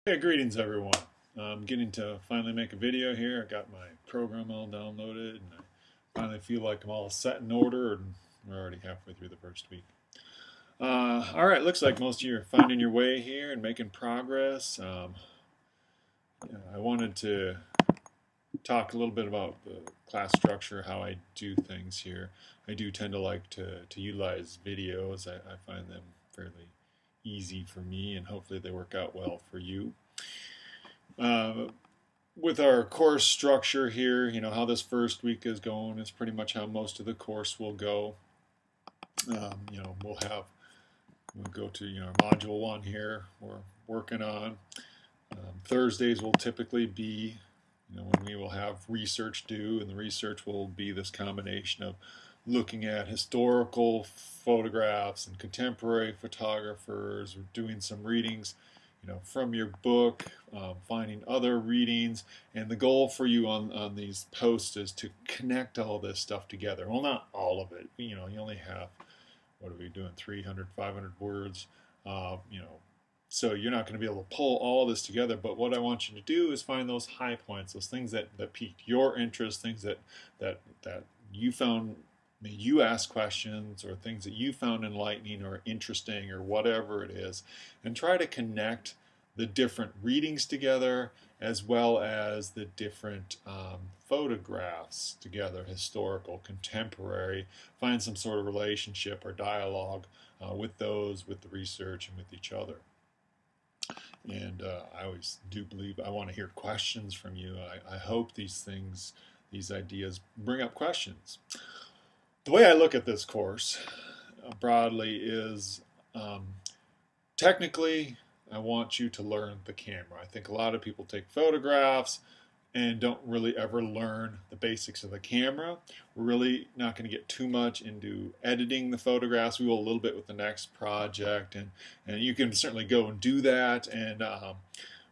Hey, greetings everyone. I'm getting to finally make a video here. I got my program all downloaded and I finally feel like I'm all set in order, and we're already halfway through the first week. Alright, looks like most of you are finding your way here and making progress. I wanted to talk a little bit about the class structure, how I do things here. I do tend to like to utilize videos. I find them fairly easy for me, and hopefully they work out well for you. Uh, with our course structure here, how this first week is going is pretty much how most of the course will go. We'll go to module 1 here we're working on. Thursdays will typically be when we will have research due, and the research will be this combination of looking at historical photographs and contemporary photographers, or doing some readings from your book, finding other readings, and the goal for you on these posts is to connect all this stuff together. Well, not all of it. You only have, what are we doing, 300, 500 words, so you're not going to be able to pull all this together, but what I want you to do is find those high points, those things that piqued your interest, things that you found made you ask questions, or things that you found enlightening or interesting or whatever it is, and try to connect the different readings together as well as the different photographs together, historical, contemporary, find some sort of relationship or dialogue with those, with the research, and with each other. And I always do believe I want to hear questions from you. I hope these things, these ideas bring up questions. The way I look at this course broadly is technically I want you to learn the camera. I think a lot of people take photographs and don't really ever learn the basics of the camera. We're really not going to get too much into editing the photographs. We will a little bit with the next project, and you can certainly go and do that.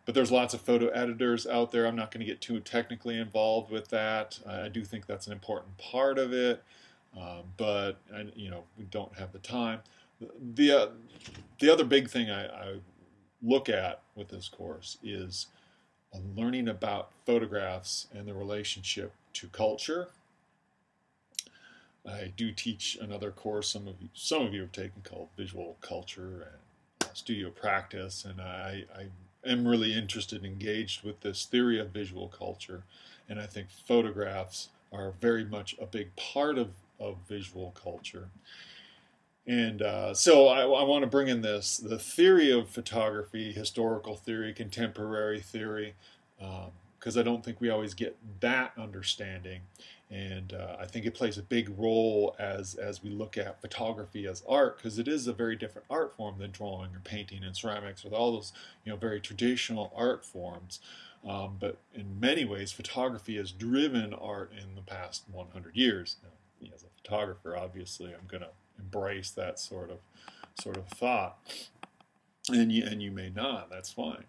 But there's lots of photo editors out there. I'm not going to get too technically involved with that. I do think that's an important part of it, but we don't have the time. The other big thing I look at with this course is learning about photographs and the relationship to culture. I do teach another course some of you have taken, called Visual Culture and Studio Practice, and I am really interested and engaged with this theory of visual culture, and I think photographs are very much a big part of visual culture. And so I want to bring in the theory of photography, historical theory, contemporary theory, because I don't think we always get that understanding. And I think it plays a big role as we look at photography as art, because it is a very different art form than drawing or painting and ceramics, with all those very traditional art forms. But in many ways, photography has driven art in the past 100 years. Now, as a photographer, obviously, I'm going to embrace that sort of thought, and you may not. That's fine,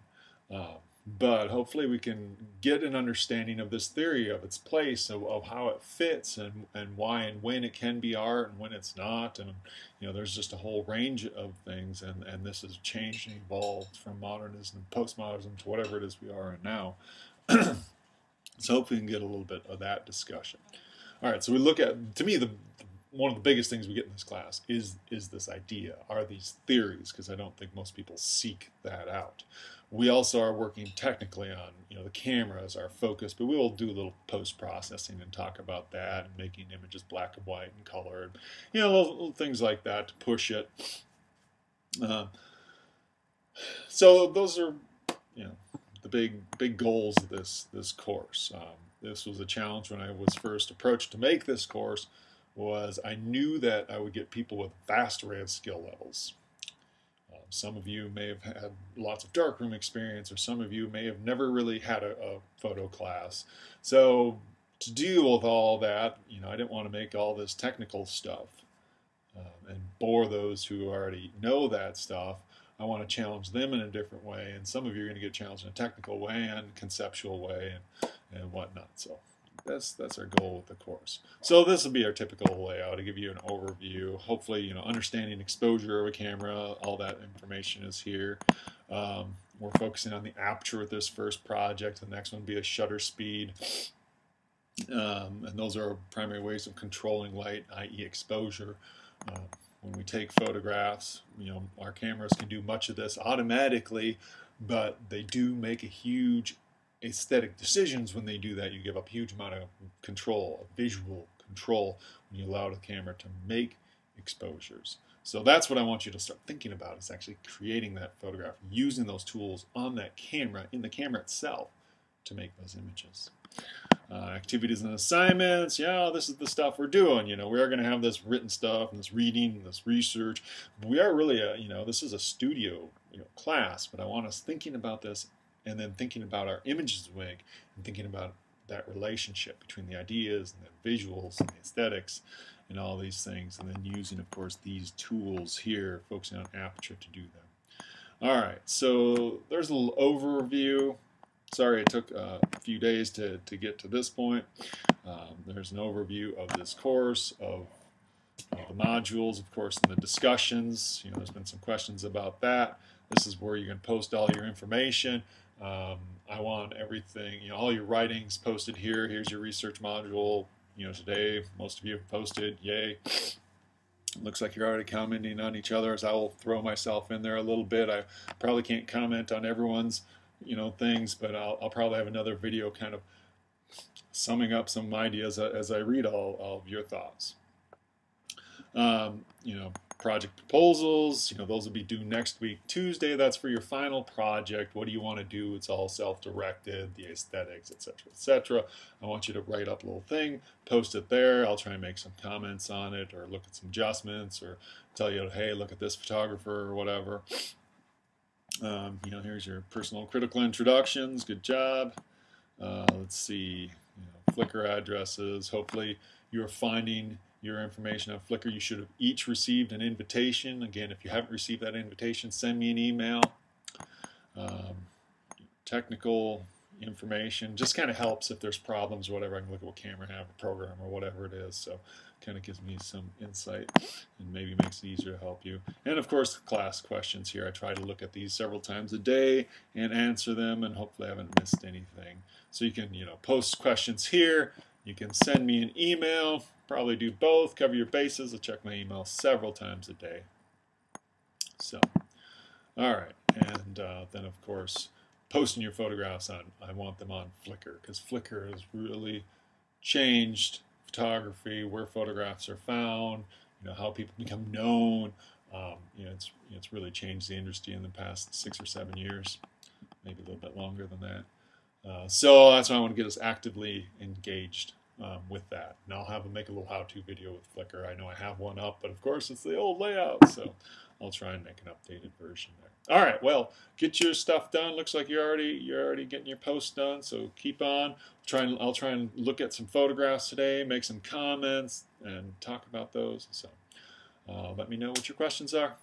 but hopefully we can get an understanding of this theory, of its place, of how it fits, and why and when it can be art and when it's not. And there's just a whole range of things, and this has changed and evolved from modernism, postmodernism, to whatever it is we are in now. So hopefully we can get a little bit of that discussion. All right, so we look at, to me, one of the biggest things we get in this class is this idea, are these theories, because I don't think most people seek that out. We also are working technically on the camera as our focus, but we will do a little post-processing and talk about that, and making images black and white and colored, little things like that to push it. So those are the big goals of this course. This was a challenge when I was first approached to make this course. I knew that I would get people with a vast array of skill levels. Some of you may have had lots of darkroom experience, or some of you may have never really had a photo class. So to deal with all that, I didn't want to make all this technical stuff and bore those who already know that stuff. I want to challenge them in a different way, and some of you are going to get challenged in a technical way and conceptual way and whatnot. So that's our goal with the course. So this will be our typical layout to give you an overview. Hopefully, understanding exposure of a camera, all that information is here. We're focusing on the aperture with this first project. The next one will be a shutter speed. And those are primary ways of controlling light, i.e. exposure. When we take photographs, our cameras can do much of this automatically, but they do make a huge aesthetic decisions when they do that. You give up a huge amount of control, visual control, when you allow the camera to make exposures. So that's what I want you to start thinking about, is actually creating that photograph, using those tools on that camera, in the camera itself, to make those images. Activities and assignments, this is the stuff we're doing. We are going to have this written stuff and this reading and this research. We are really this is a studio class, but I want us thinking about this, and then thinking about our images wing, and thinking about that relationship between the ideas and the visuals and the aesthetics and all these things, and then using, of course, these tools here, focusing on aperture to do them. All right, so there's a little overview. Sorry it took a few days to get to this point. There's an overview of this course, of the modules, of course, and the discussions. There's been some questions about that. This is where you can post all your information. I want everything, all your writings posted here. Here's your research module. Today, most of you have posted, yay. Looks like you're already commenting on each other, as I will throw myself in there a little bit. I probably can't comment on everyone's things, but I'll probably have another video kind of summing up some ideas as I read all of your thoughts. Project proposals, those will be due next week, Tuesday. That's for your final project. What do you want to do? It's all self-directed, the aesthetics, etc., etc. I want you to write up a little thing, post it there. I'll try and make some comments on it, or look at some adjustments, or tell you, hey, look at this photographer, or whatever. Here's your personal critical introductions. Good job. Let's see, Flickr addresses. Hopefully you're finding your information on Flickr. You should have each received an invitation. Again, if you haven't received that invitation, send me an email. Technical information just kind of helps if there's problems or whatever. I can look at what camera I have, a program, or whatever it is. So kind of gives me some insight and maybe makes it easier to help you. And of course, class questions here. I try to look at these several times a day and answer them, and hopefully I haven't missed anything. So you can post questions here. You can send me an email. Probably do both. Cover your bases. I check my email several times a day. So, all right. And then, of course, posting your photographs on, I want them on Flickr, because Flickr has really changed photography, where photographs are found, how people become known. It's really changed the industry in the past 6 or 7 years, maybe a little bit longer than that. So that's why I want to get us actively engaged with that. And I'll make a little how-to video with Flickr. I know I have one up, but of course it's the old layout, so I'll try and make an updated version there. All right, well, get your stuff done. Looks like you're already getting your posts done, so keep on. I'll try and look at some photographs today, make some comments, and talk about those. So let me know what your questions are.